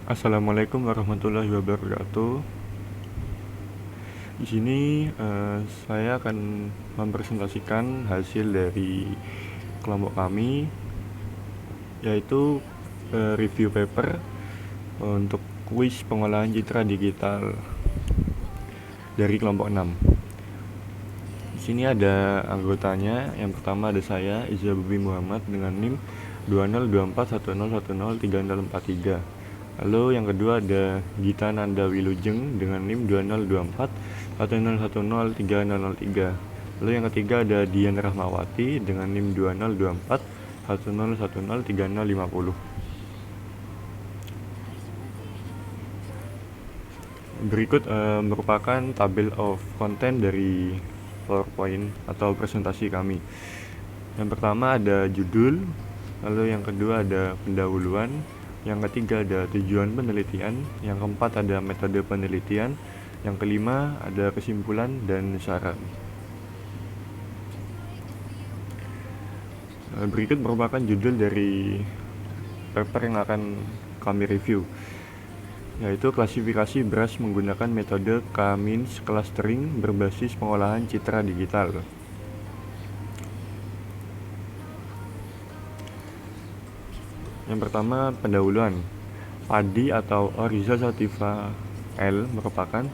Assalamualaikum warahmatullahi wabarakatuh. Di sini saya akan mempresentasikan hasil dari kelompok kami, yaitu review paper untuk kuis pengolahan citra digital dari kelompok 6. Di sini ada anggotanya. Yang pertama ada saya, Izabubi Muhammad, dengan NIM 202410103043. Lalu yang kedua ada Gita Nanda Wilujeng dengan NIM 202410103003. Lalu yang ketiga ada Dian Rahmawati dengan NIM 202410103050. Berikut merupakan tabel of content dari PowerPoint atau presentasi kami. Yang pertama ada judul, lalu yang kedua ada pendahuluan, yang ketiga ada tujuan penelitian, yang keempat ada metode penelitian, yang kelima ada kesimpulan dan syarat. Berikut merupakan judul dari paper yang akan kami review, yaitu klasifikasi beras menggunakan metode K-means clustering berbasis pengolahan citra digital. Yang pertama, pendahuluan. Padi atau Oryza sativa L merupakan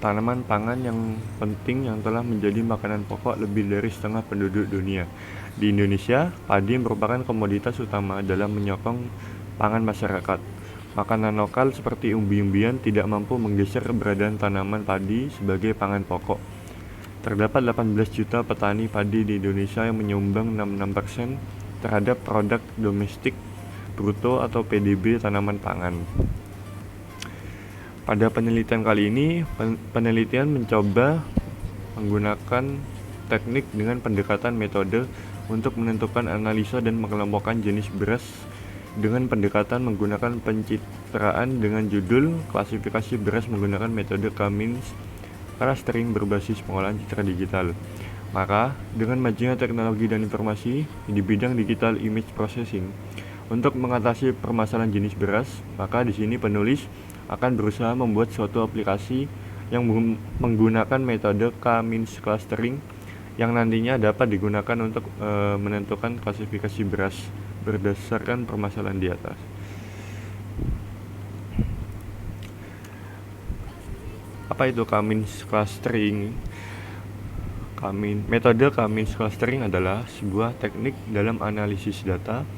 tanaman pangan yang penting yang telah menjadi makanan pokok lebih dari setengah penduduk dunia. Di Indonesia, padi merupakan komoditas utama dalam menyokong pangan masyarakat. Makanan lokal seperti umbi-umbian tidak mampu menggeser keberadaan tanaman padi sebagai pangan pokok. Terdapat 18 juta petani padi di Indonesia yang menyumbang 66% terhadap produk domestik bruto atau PDB tanaman pangan. Pada penelitian kali ini, penelitian mencoba menggunakan teknik dengan pendekatan metode untuk menentukan analisa dan mengelompokkan jenis beras dengan pendekatan menggunakan pencitraan dengan judul klasifikasi beras menggunakan metode K-means clustering berbasis pengolahan citra digital. Maka, dengan majunya teknologi dan informasi di bidang digital image processing untuk mengatasi permasalahan jenis beras, maka di sini penulis akan berusaha membuat suatu aplikasi yang menggunakan metode K-means clustering yang nantinya dapat digunakan untuk menentukan klasifikasi beras berdasarkan permasalahan di atas. Apa itu K-means clustering? Metode K-means clustering adalah sebuah teknik dalam analisis data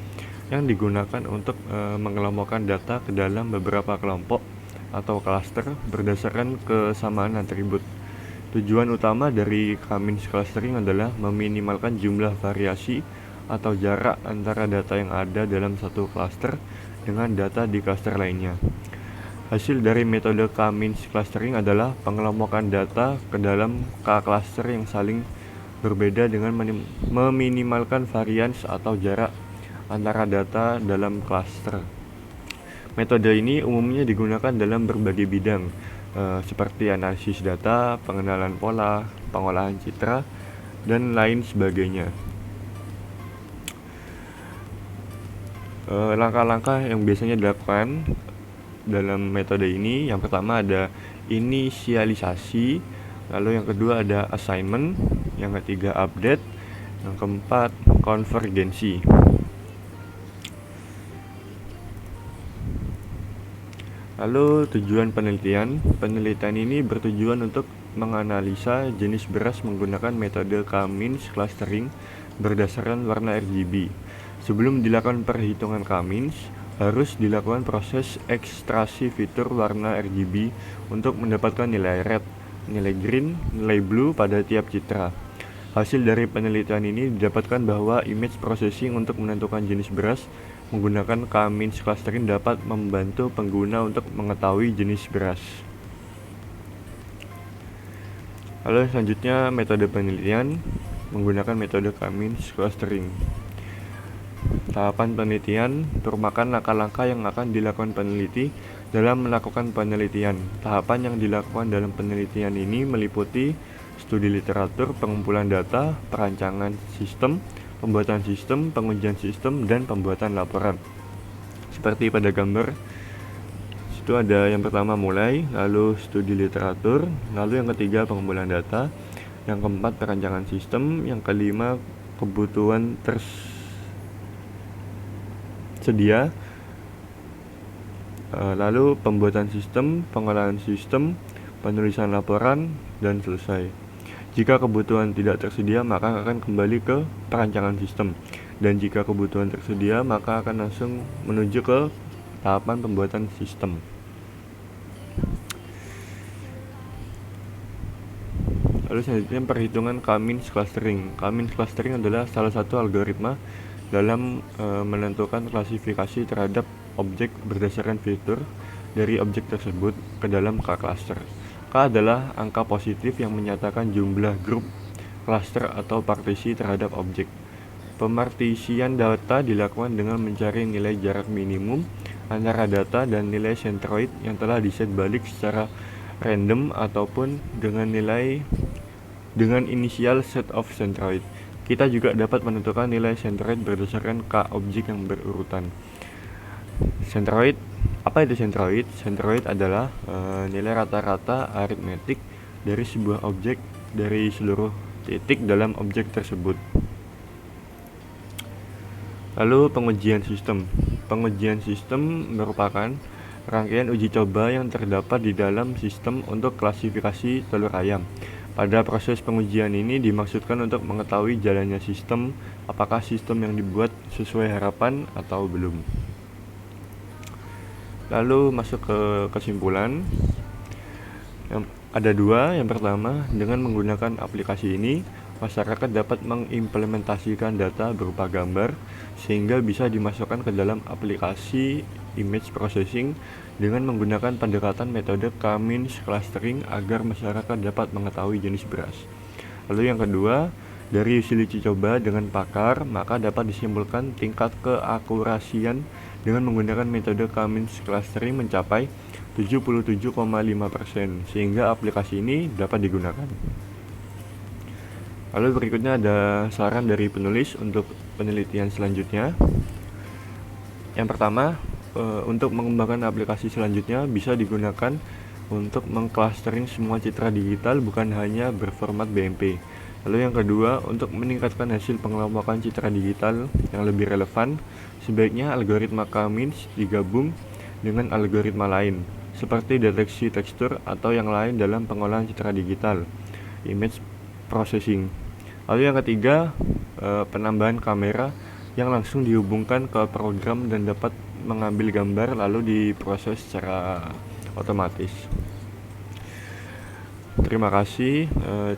yang digunakan untuk mengelompokkan data ke dalam beberapa kelompok atau klaster berdasarkan kesamaan atribut. Tujuan utama dari K-means clustering adalah meminimalkan jumlah variasi atau jarak antara data yang ada dalam satu klaster dengan data di klaster lainnya. Hasil dari metode K-means clustering adalah pengelompokan data ke dalam K-cluster yang saling berbeda dengan meminimalkan varians atau jarak antara data dalam klaster. Metode ini umumnya digunakan dalam berbagai bidang, seperti analisis data, pengenalan pola, pengolahan citra, dan lain sebagainya. Langkah-langkah yang biasanya dilakukan dalam metode ini, yang pertama ada inisialisasi, lalu yang kedua ada assignment, yang ketiga update, yang keempat konvergensi. Lalu tujuan penelitian ini bertujuan untuk menganalisa jenis beras menggunakan metode K-means clustering berdasarkan warna RGB. Sebelum dilakukan perhitungan K-means, harus dilakukan proses ekstraksi fitur warna RGB untuk mendapatkan nilai red, nilai green, nilai blue pada tiap citra. Hasil dari penelitian ini didapatkan bahwa image processing untuk menentukan jenis beras menggunakan K-means clustering dapat membantu pengguna untuk mengetahui jenis beras. Lalu selanjutnya metode penelitian menggunakan metode K-means clustering. Tahapan penelitian merupakan langkah-langkah yang akan dilakukan peneliti dalam melakukan penelitian. Tahapan yang dilakukan dalam penelitian ini meliputi studi literatur, pengumpulan data, perancangan sistem, pembuatan sistem, pengujian sistem, dan pembuatan laporan. Seperti pada gambar itu ada yang pertama mulai, lalu studi literatur, lalu yang ketiga pengumpulan data, yang keempat perancangan sistem, yang kelima kebutuhan tersedia, lalu pembuatan sistem, pengolahan sistem, penulisan laporan, dan selesai. Jika kebutuhan tidak tersedia, maka akan kembali ke perancangan sistem. Dan jika kebutuhan tersedia, maka akan langsung menuju ke tahapan pembuatan sistem. Lalu selanjutnya perhitungan K-means clustering. K-means clustering adalah salah satu algoritma dalam menentukan klasifikasi terhadap objek berdasarkan fitur dari objek tersebut ke dalam K-cluster. K adalah angka positif yang menyatakan jumlah grup, cluster, atau partisi terhadap objek. Pemartisian data dilakukan dengan mencari nilai jarak minimum antara data dan nilai centroid yang telah diset balik secara random ataupun dengan inisial set of centroid. Kita juga dapat menentukan nilai centroid berdasarkan K objek yang berurutan. Centroid, apa itu centroid? Centroid adalah nilai rata-rata aritmetik dari sebuah objek dari seluruh titik dalam objek tersebut. Lalu pengujian sistem. Pengujian sistem merupakan rangkaian uji coba yang terdapat di dalam sistem untuk klasifikasi telur ayam. Pada proses pengujian ini dimaksudkan untuk mengetahui jalannya sistem, apakah sistem yang dibuat sesuai harapan atau belum. Lalu masuk ke kesimpulan. Ada dua. Yang pertama, dengan menggunakan aplikasi ini, masyarakat dapat mengimplementasikan data berupa gambar sehingga bisa dimasukkan ke dalam aplikasi image processing dengan menggunakan pendekatan metode K-means clustering agar masyarakat dapat mengetahui jenis beras. Lalu yang kedua, dari uji coba dengan pakar, maka dapat disimpulkan tingkat keakurasian dengan menggunakan metode K-means clustering mencapai 77,5%, sehingga aplikasi ini dapat digunakan. Lalu berikutnya ada saran dari penulis untuk penelitian selanjutnya. Yang pertama, untuk mengembangkan aplikasi selanjutnya bisa digunakan untuk mengclustering semua citra digital, bukan hanya berformat BMP. Lalu yang kedua, untuk meningkatkan hasil pengelompokan citra digital yang lebih relevan, sebaiknya algoritma K-means digabung dengan algoritma lain, seperti deteksi tekstur atau yang lain dalam pengolahan citra digital, image processing. Lalu yang ketiga, penambahan kamera yang langsung dihubungkan ke program dan dapat mengambil gambar lalu diproses secara otomatis. Terima kasih,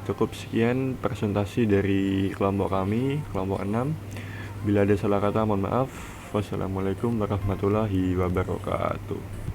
cukup sekian presentasi dari kelompok kami, kelompok 6. Bila ada salah kata mohon maaf. Wassalamualaikum warahmatullahi wabarakatuh.